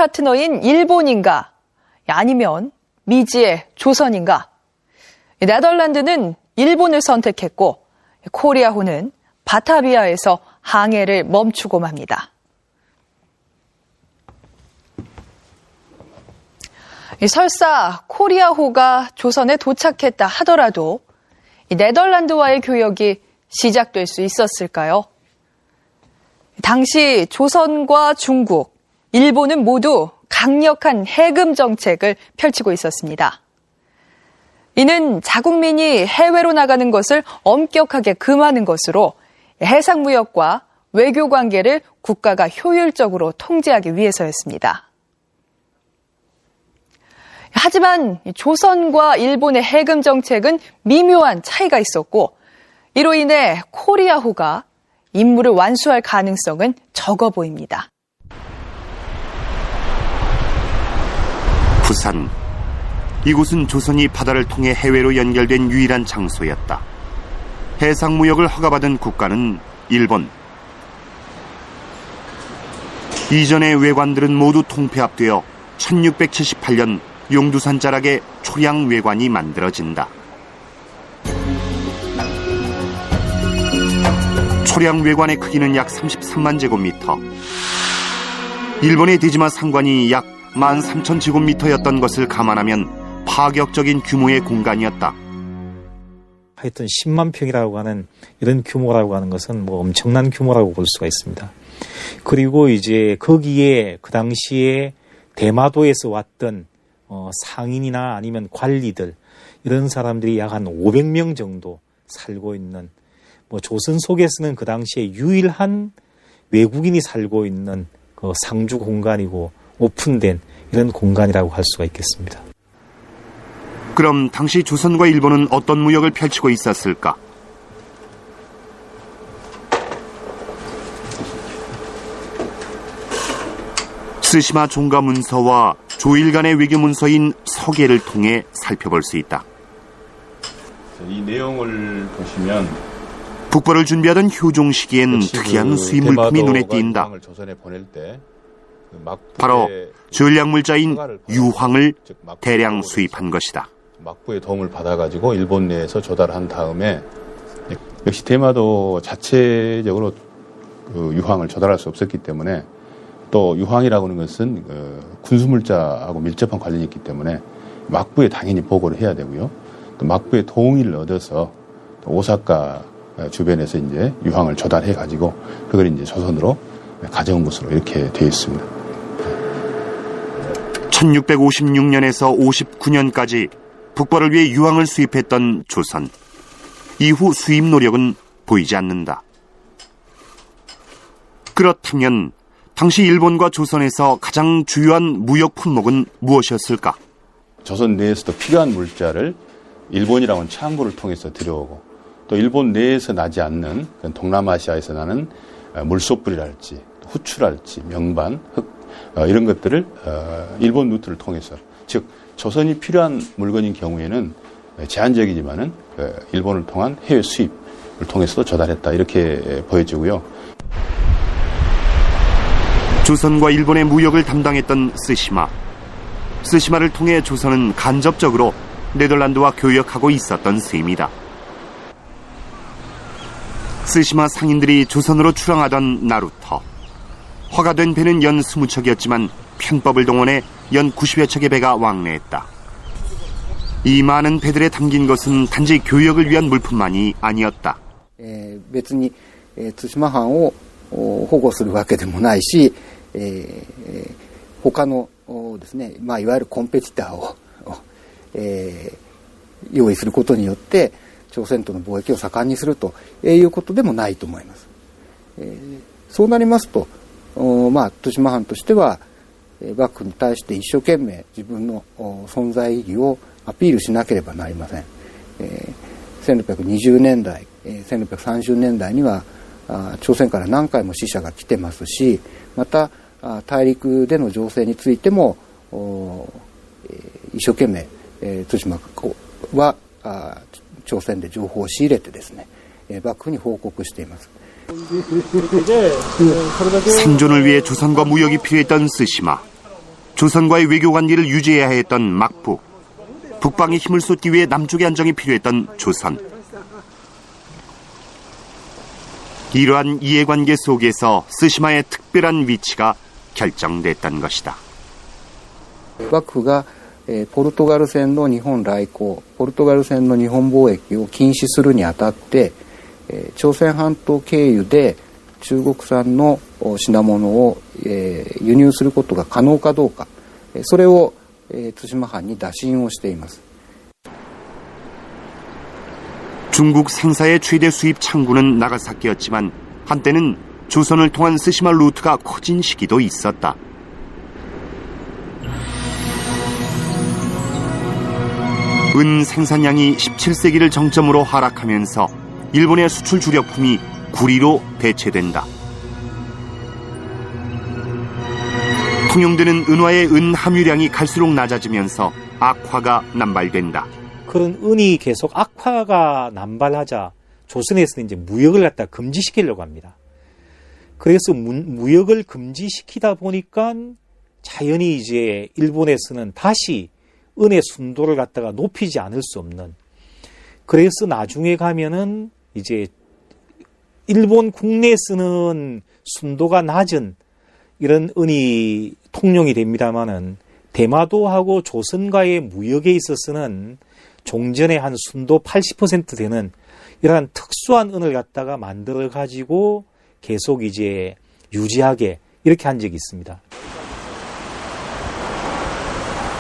파트너인 일본인가? 아니면 미지의 조선인가? 네덜란드는 일본을 선택했고 코리아호는 바타비아에서 항해를 멈추고 맙니다. 설사 코리아호가 조선에 도착했다 하더라도 네덜란드와의 교역이 시작될 수 있었을까요? 당시 조선과 중국, 일본은 모두 강력한 해금 정책을 펼치고 있었습니다. 이는 자국민이 해외로 나가는 것을 엄격하게 금하는 것으로 해상무역과 외교 관계를 국가가 효율적으로 통제하기 위해서였습니다. 하지만 조선과 일본의 해금 정책은 미묘한 차이가 있었고 이로 인해 코리아호가 임무를 완수할 가능성은 적어 보입니다. 부산. 이곳은 조선이 바다를 통해 해외로 연결된 유일한 장소였다. 해상무역을 허가받은 국가는 일본. 이전의 외관들은 모두 통폐합되어 1678년 용두산 자락에 초량외관이 만들어진다. 초량외관의 크기는 약 33만 제곱미터. 일본의 대지마 상관이 약 13,000제곱미터였던 것을 감안하면 파격적인 규모의 공간이었다. 하여튼 10만 평이라고 하는 이런 규모라고 하는 것은 뭐 엄청난 규모라고 볼 수가 있습니다. 그리고 이제 거기에 그 당시에 대마도에서 왔던 상인이나 아니면 관리들 이런 사람들이 약 한 500명 정도 살고 있는 뭐 조선 속에서는 그 당시에 유일한 외국인이 살고 있는 그 상주 공간이고 오픈된 이런 공간이라고 할 수가 있겠습니다. 그럼 당시 조선과 일본은 어떤 무역을 펼치고 있었을까? 스시마 종가 문서와 조일 간의 외교 문서인 서계를 통해 살펴볼 수 있다. 이 내용을 보시면 북벌을 준비하던 효종 시기엔 특이한 수입 물품이 눈에 띈다. 바로 전략물자인 유황을 대량 수입한 것이다. 막부의 도움을 받아가지고 일본 내에서 조달한 다음에 역시 대마도 자체적으로 그 유황을 조달할 수 없었기 때문에 또 유황이라고 하는 것은 군수물자하고 밀접한 관련이 있기 때문에 막부에 당연히 보고를 해야 되고요. 또 막부의 동의를 얻어서 오사카 주변에서 이제 유황을 조달해 가지고 그걸 이제 조선으로 가져온 것으로 이렇게 되어 있습니다. 1656년에서 59년까지 북벌을 위해 유황을 수입했던 조선. 이후 수입 노력은 보이지 않는다. 그렇다면 당시 일본과 조선에서 가장 주요한 무역 품목은 무엇이었을까? 조선 내에서도 필요한 물자를 일본이라고 하는 창구를 통해서 들여오고 또 일본 내에서 나지 않는 동남아시아에서 나는 물소뿔이랄지 후추랄지 명반, 흙 이런 것들을 일본 루트를 통해서 즉 조선이 필요한 물건인 경우에는 제한적이지만은 일본을 통한 해외 수입을 통해서도 조달했다 이렇게 보여지고요. 조선과 일본의 무역을 담당했던 스시마. 스시마를 통해 조선은 간접적으로 네덜란드와 교역하고 있었던 셈이다. 스시마 상인들이 조선으로 출항하던 나루터. 허가된 배는 연 20척이었지만 편법을 동원해 연 90여 척의 배가 왕래했다. 이 많은 배들에 담긴 것은 단지 교역을 위한 물품만이 아니었다. 別に対馬藩を保護するわけでもないし、他のですね、いわゆるコンペティターを用意することによって朝鮮との貿易を盛んにするということでもないと思います。そうなりますと、対馬藩としては幕府に対して一生懸命自分の存在意義をアピールしなければなりません。1620年代、1630年代には朝鮮から何回も使者が来てますし、また大陸での情勢についても一生懸命対馬は朝鮮で情報を仕入れてですね、幕府に報告しています。 생존을 위해 조선과 무역이 필요했던 스시마. 조선과의 외교 관계를 유지해야 했던 막부, 북방에 힘을 쏟기 위해 남쪽의 안정이 필요했던 조선. 이러한 이해관계 속에서 스시마의 특별한 위치가 결정됐던 것이다. 幕府がポルトガル船の日本来航、ポルトガル船の日本貿易を禁止するにあたって、朝鮮半島経由で中国産の品物を輸入することが可能かどうか、それを対馬藩に打診をしています。 중국 생사의 최대 수입 창구는 나가사키였지만 한때는 조선을 통한 스시마 루트가 커진 시기도 있었다. 은 생산량이 17세기를 정점으로 하락하면서 일본의 수출 주력품이 구리로 대체된다. 통용되는 은화의 은 함유량이 갈수록 낮아지면서 악화가 남발된다. 그런 은이 계속 악화가 남발하자 조선에서는 이제 무역을 갖다 금지시키려고 합니다. 그래서 무역을 금지시키다 보니까 자연히 이제 일본에서는 다시 은의 순도를 갖다가 높이지 않을 수 없는, 그래서 나중에 가면은 이제 일본 국내에서는 순도가 낮은 이런 은이 통용이 됩니다만은 대마도하고 조선과의 무역에 있어서는 종전에 한 순도 80% 되는 이러한 특수한 은을 갖다가 만들어 가지고 계속 이제 유지하게 이렇게 한 적이 있습니다.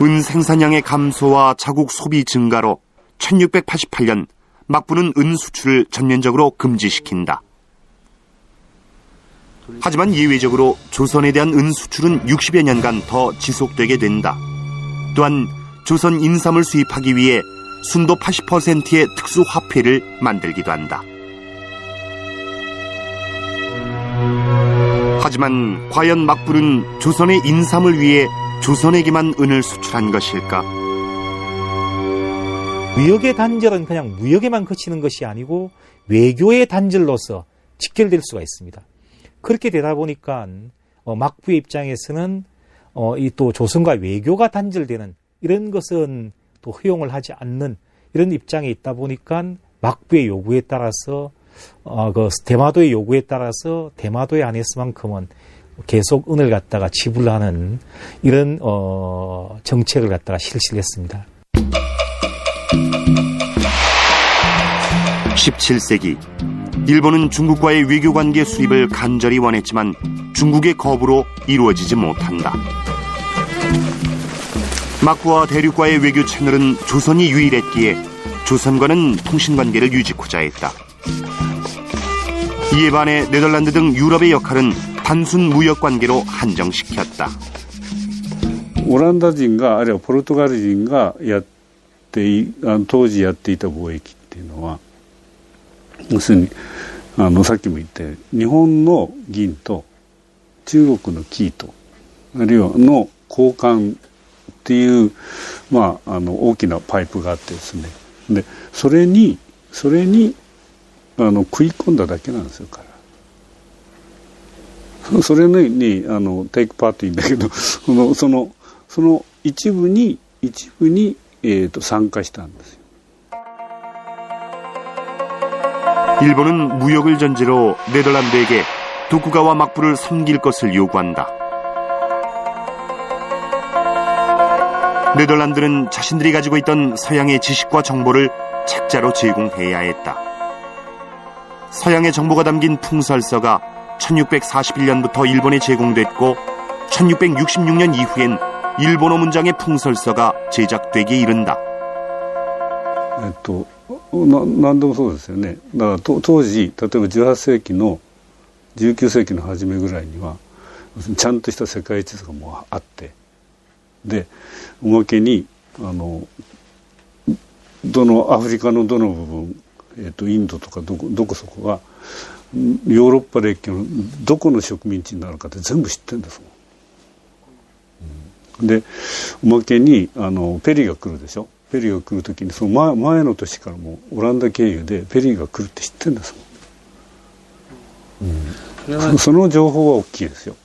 은 생산량의 감소와 자국 소비 증가로 1688년 막부는 은 수출을 전면적으로 금지시킨다. 하지만 예외적으로 조선에 대한 은 수출은 60여 년간 더 지속되게 된다. 또한 조선 인삼을 수입하기 위해 순도 80%의 특수 화폐를 만들기도 한다. 하지만 과연 막부는 조선의 인삼을 위해 조선에게만 은을 수출한 것일까? 무역의 단절은 그냥 무역에만 그치는 것이 아니고 외교의 단절로서 직결될 수가 있습니다. 그렇게 되다 보니까 막부의 입장에서는 이 또 조선과 외교가 단절되는 이런 것은 또 허용을 하지 않는 이런 입장에 있다 보니까 막부의 요구에 따라서 그 대마도의 요구에 따라서 대마도에 안에서만큼은 계속 은을 갖다가 지불하는 이런 정책을 갖다가 실시를 했습니다. 17세기 일본은 중국과의 외교관계 수립을 간절히 원했지만 중국의 거부로 이루어지지 못한다. 막부와 대륙과의 외교 채널은 조선이 유일했기에 조선과는 통신관계를 유지코자 했다. 이에 반해 네덜란드 등 유럽의 역할은 단순 무역관계로 한정시켰다. オランダ人があるいはポルトガル人が当時やっていた貿易っていうのは要するにさっきも言ったように日本の銀と中国のキーとあるいはの交換っていう、大きなパイプがあってですね、でそれに食い込んだだけなんですよから。それにテイクパートいいんだけどその一部に参加したんですよ。 일본은 무역을 전제로 네덜란드에게 도쿠가와 막부를 섬길 것을 요구한다. 네덜란드는 자신들이 가지고 있던 서양의 지식과 정보를 책자로 제공해야 했다. 서양의 정보가 담긴 풍설서가 1641년부터 일본에 제공됐고 1666년 이후엔 일본어 문장의 풍설서가 제작되기에 이른다. 何でもそうですよね。だから当時例えば18世紀の19世紀の初めぐらいにはちゃんとした世界地図がもうあって、でおまけにどのアフリカのどの部分、インドとかどこそこがヨーロッパ列強のどこの植民地になるかって全部知ってるんですもん。でおまけにペリーが来るでしょ。ペリーが来るときにその前の年からもうオランダ経由でペリーが来るって知ってるんですもん。その情報は大きいですよ。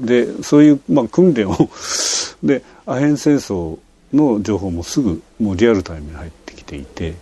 でそういう、訓練をでアヘン戦争の情報もすぐもうリアルタイムに入ってきていて。